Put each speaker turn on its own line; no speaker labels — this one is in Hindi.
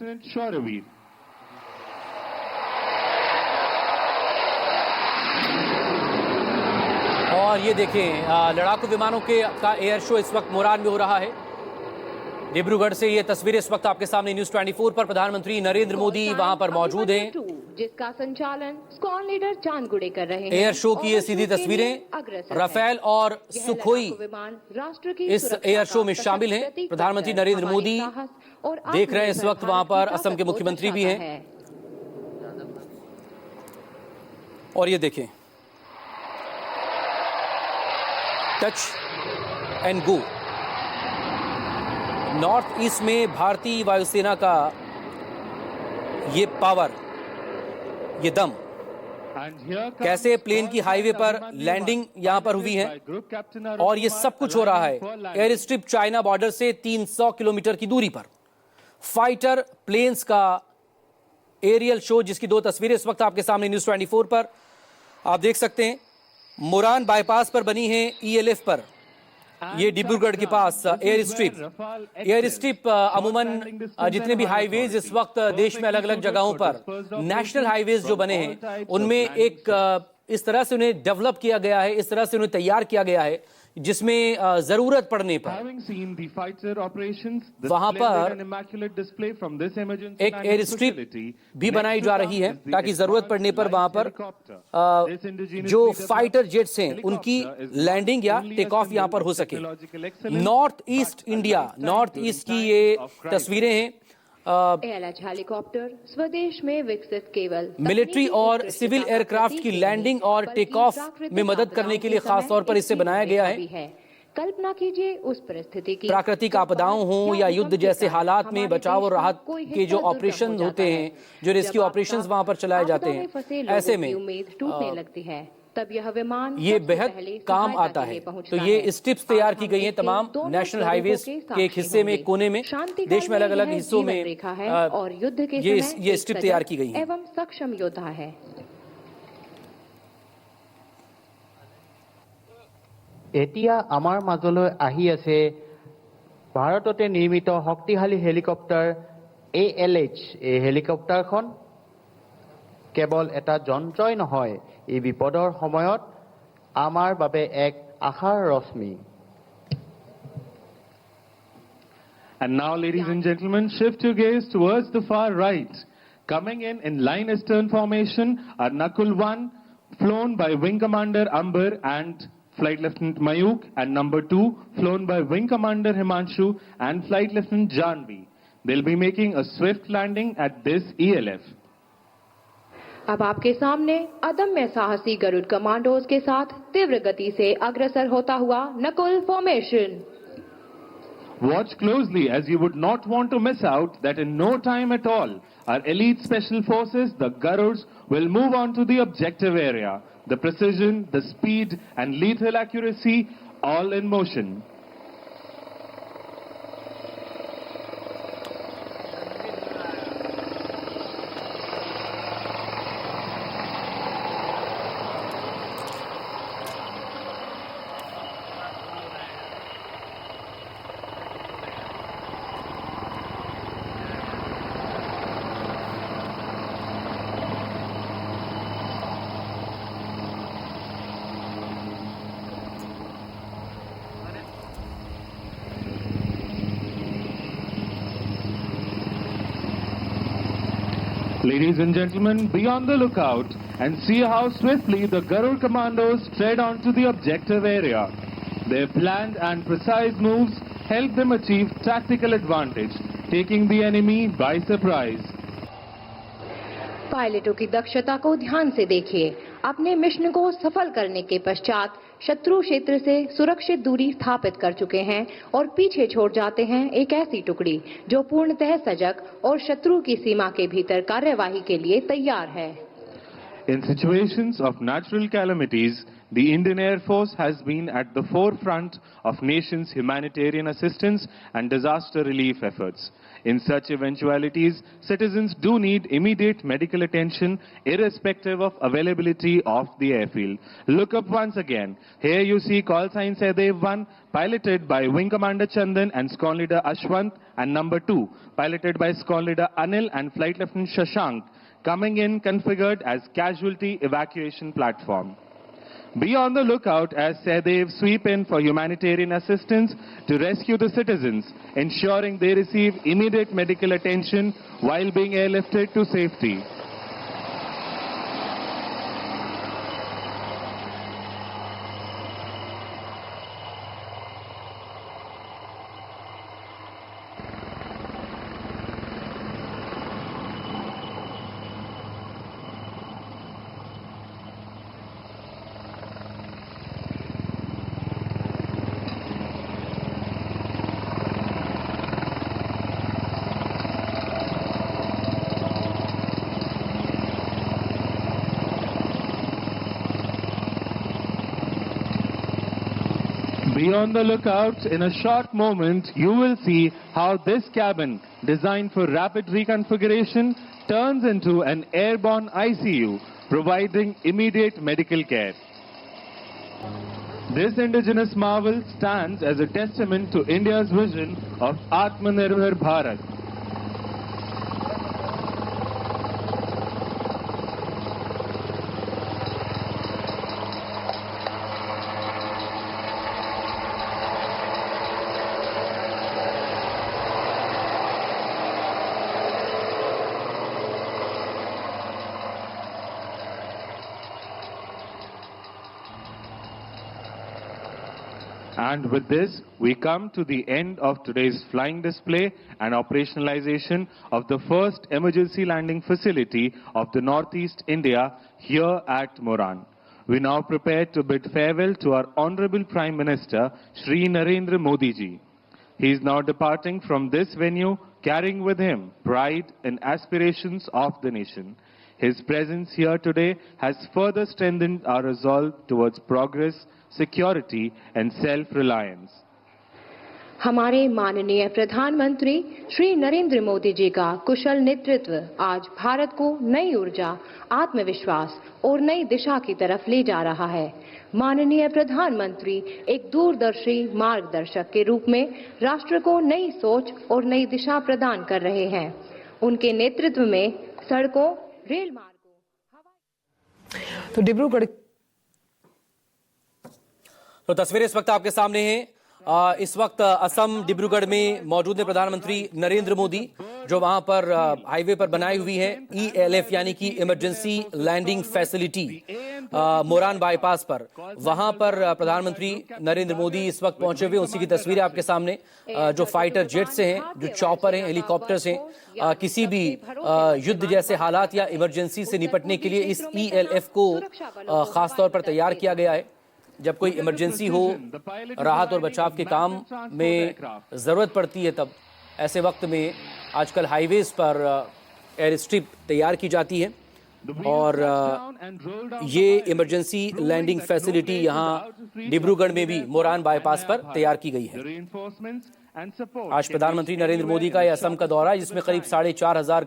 Lieutenant Shoravir.
और ये देखें लड़ाकू विमानों का एयर शो इस वक्त मोरान में हो रहा है। डिब्रूगढ़ से ये तस्वीरें इस वक्त आपके सामने न्यूज 24 पर। प्रधानमंत्री नरेंद्र मोदी वहां पर मौजूद हैं,
जिसका संचालन स्क्वाड लीडर चांदगुड़े कर रहे हैं।
एयर शो की ये सीधी तस्वीरें। राफेल और सुखोई इस एयर शो में शामिल हैं। प्रधानमंत्री नरेंद्र मोदी देख रहे हैं इस वक्त, वहां पर असम के मुख्यमंत्री भी हैं। और ये देखें, touch and go. North east में भारतीय वायुसेना का ये पावर, ये दम, कैसे प्लेन की हाईवे पर लैंडिंग यहां पर हुई है और ये सब कुछ हो रहा है एयर स्ट्रिप चाइना बॉर्डर से 300 किलोमीटर की दूरी पर। फाइटर प्लेन्स का एरियल शो, जिसकी दो तस्वीरें इस वक्त आपके सामने न्यूज 24 पर आप देख सकते हैं। मोरान बाईपास पर बनी है ELF पर, ये डिब्रूगढ़ के पास एयर स्ट्रिप अमूमन जितने भी हाईवेज इस वक्त देश में अलग अलग जगहों पर नेशनल हाईवेज जो बने हैं उनमें एक इस तरह से उन्हें डेवलप किया गया है, इस तरह से उन्हें तैयार किया गया है जिसमें जरूरत पड़ने पर वहां पर एक एयर स्ट्रिप भी बनाई जा रही है ताकि जरूरत पड़ने पर वहां पर जो फाइटर जेट्स हैं उनकी लैंडिंग या टेक ऑफ यहां पर हो सके। नॉर्थ ईस्ट की ये तस्वीरें हैं।
हेलीकॉप्टर स्वदेश में विकसित केवल
मिलिट्री और सिविल एयरक्राफ्ट की लैंडिंग और टेक ऑफ में मदद करने के लिए खास तौर पर इसे बनाया गया है।
कल्पना कीजिए उस परिस्थिति की,
प्राकृतिक आपदाओं हों या युद्ध जैसे हालात में बचाव और राहत के जो ऑपरेशन होते हैं, जो रेस्क्यू ऑपरेशंस वहां पर चलाए जाते हैं, ऐसे में
उम्मीद टूटने लगती है, तब यह विमान
ये बेहद काम आता है। तो ये स्ट्रिप्स तैयार की गई हैं तमाम नेशनल हाईवेज के एक हिस्से में, एक कोने में, देश में अलग अलग हिस्सों में
और युद्ध के
ये स्ट्रिप तैयार की गई है।
एवं सक्षम योद्धा है।
এতিয়া আমাৰ মাজলৈ আহি আছে ভাৰততে নিৰ্মিত শক্তিশালী হেলিকপ্টাৰ ALH। এই হেলিকপ্টাৰখন কেৱল এটা যন্ত্ৰই নহয়, এই বিপদৰ সময়ত আমাৰ বাবে এক আশাৰ ৰশ্মি।
And now, ladies and gentlemen, shift your gaze towards the far right. Coming in line astern formation are Nakul 1, flown by Wing Commander Amber and Flight Lieutenant Mayuk, and number 2, flown by Wing Commander Himanshu and Flight Lieutenant Janvi. They'll be making a swift landing at this ELF.
अब आपके सामने अदम्य साहसी गरुड़ कमांडोज के साथ तीव्र गति से अग्रसर होता हुआ Nakul formation.
Watch closely, as you would not want to miss out that in no time at all, our elite special forces, the Garuds, will move on to the objective area. The precision, the speed and lethal accuracy, all in motion. Ladies and gentlemen, be on the lookout and see how swiftly the Garud commandos tread onto the objective area. Their planned and precise moves help them achieve tactical advantage, taking the enemy by surprise.
पायलटों की दक्षता को ध्यान से देखिए। अपने मिशन को सफल करने के पश्चात शत्रु क्षेत्र से सुरक्षित दूरी स्थापित कर चुके हैं और पीछे छोड़ जाते हैं एक ऐसी टुकड़ी जो पूर्णतः सजग और शत्रु की सीमा के भीतर कार्यवाही के लिए तैयार है।
In situations of natural calamities, the Indian Air Force has been at the forefront of nation's humanitarian assistance and disaster relief efforts. In such eventualities, citizens do need immediate medical attention irrespective of availability of the airfield. Look up once again. Here you see call sign Sehdev 1, piloted by Wing Commander Chandan and Squadron Leader Ashwant, and number 2, piloted by Squadron Leader Anil and Flight Lieutenant Shashank, coming in configured as casualty evacuation platform. Be on the lookout as Sehdev sweep in for humanitarian assistance to rescue the citizens, ensuring they receive immediate medical attention while being airlifted to safety. Be on the lookout. In a short moment, you will see how this cabin, designed for rapid reconfiguration, turns into an airborne ICU, providing immediate medical care. This indigenous marvel stands as a testament to India's vision of Atmanirbhar Bharat. And with this, we come to the end of today's flying display and operationalization of the first emergency landing facility of the Northeast India here at Moran. We now prepare to bid farewell to our Honorable Prime Minister, Shri Narendra Modi ji. He is now departing from this venue, carrying with him pride and aspirations of the nation. His presence here today has further strengthened our resolve towards progress, security and self-reliance.
हमारे माननीय प्रधानमंत्री श्री नरेंद्र मोदी जी का कुशल नेतृत्व आज भारत को नई ऊर्जा, आत्मविश्वास और नई दिशा की तरफ ले जा रहा है। माननीय प्रधानमंत्री एक दूरदर्शी मार्गदर्शक के रूप में राष्ट्र को नई सोच और नई दिशा प्रदान कर रहे हैं। उनके नेतृत्व में सड़कों, रेल मार्गों,
तो डिब्रूगढ़ तो तस्वीरें इस वक्त आपके सामने हैं। इस वक्त असम डिब्रूगढ़ में मौजूद है प्रधानमंत्री नरेंद्र मोदी, जो वहां पर हाईवे पर बनाई हुई है ELF यानी कि emergency landing facility Moran bypass पर। वहां पर प्रधानमंत्री नरेंद्र मोदी इस वक्त पहुंचे हुए, उसी की तस्वीरें आपके सामने, जो फाइटर जेट से हैं, जो चॉपर हैं, हेलीकॉप्टर से किसी भी युद्ध जैसे हालात या इमरजेंसी से निपटने के लिए इस ELF को खासतौर पर तैयार किया गया है। जब कोई इमरजेंसी हो, राहत और बचाव के काम में जरूरत पड़ती है, तब ऐसे वक्त में आजकल हाईवेज पर एयर स्ट्रिप तैयार की जाती है और ये इमरजेंसी लैंडिंग फैसिलिटी यहां डिब्रूगढ़ में भी मोरान बाईपास पर तैयार की गई है। आज प्रधानमंत्री नरेंद्र मोदी का यह असम का दौरा है, जिसमें करीब 4,500